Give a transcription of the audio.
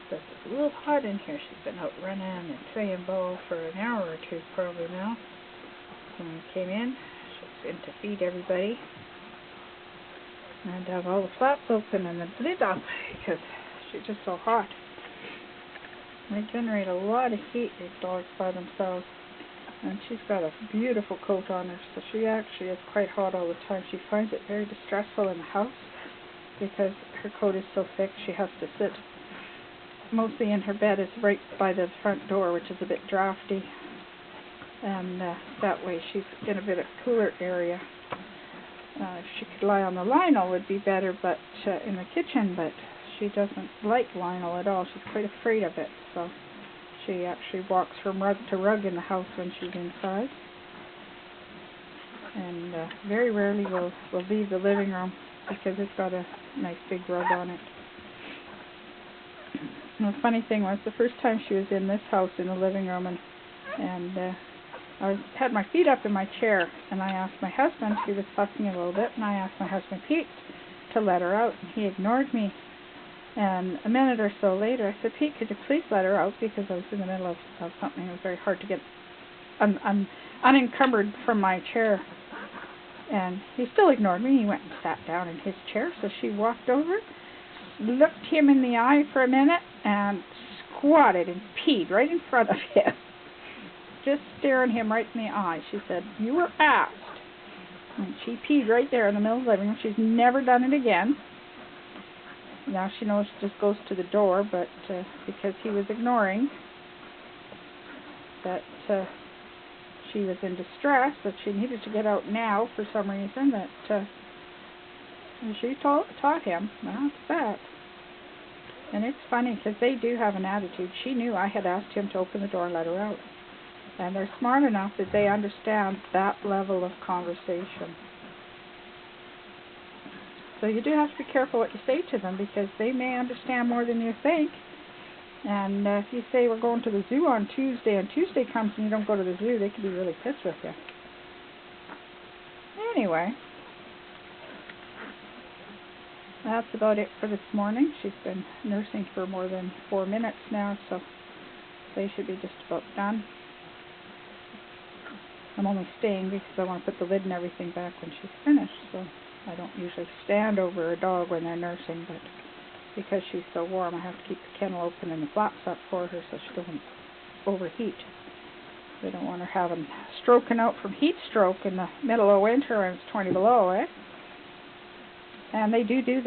says it's a little hot in here. She's been out running and playing ball for an hour or two probably now. When we came in, she's in to feed everybody. And have all the flaps open and the lid up because she's just so hot. They generate a lot of heat, these dogs, by themselves. And she's got a beautiful coat on her, so she actually is quite hot all the time. She finds it very distressful in the house because her coat is so thick. She has to sit mostly in her bed. Is right by the front door, which is a bit drafty. And that way she's in a bit of cooler area. If she could lie on the lino, it would be better, but in the kitchen, but she doesn't like lino at all. She's quite afraid of it, so she actually walks from rug to rug in the house when she's inside. And very rarely will leave the living room because it's got a nice big rug on it. And the funny thing was, the first time she was in this house in the living room, and I had my feet up in my chair, and I asked my husband, he was fussing a little bit, and I asked my husband, Pete, to let her out, and he ignored me. And a minute or so later, I said, Pete, could you please let her out, because I was in the middle of something. It was very hard to get unencumbered from my chair. And he still ignored me. He went and sat down in his chair, so she walked over, looked him in the eye for a minute, and squatted and peed right in front of him. Just staring him right in the eye. She said, you were asked. And she peed right there in the middle of the living room. She's never done it again. Now she knows she just goes to the door, but because he was ignoring that she was in distress, that she needed to get out now for some reason, that she taught him. Well, that's that. And it's funny because they do have an attitude. She knew I had asked him to open the door and let her out. And they're smart enough that they understand that level of conversation. So you do have to be careful what you say to them because they may understand more than you think. And if you say we're going to the zoo on Tuesday and Tuesday comes and you don't go to the zoo, they could be really pissed with you. Anyway, that's about it for this morning. She's been nursing for more than 4 minutes now, so they should be just about done. I'm only staying because I want to put the lid and everything back when she's finished, so I don't usually stand over a dog when they're nursing, but because she's so warm, I have to keep the kennel open and the flaps up for her so she doesn't overheat. We don't want her having stroking out from heat stroke in the middle of winter when it's 20 below, eh? And they do that.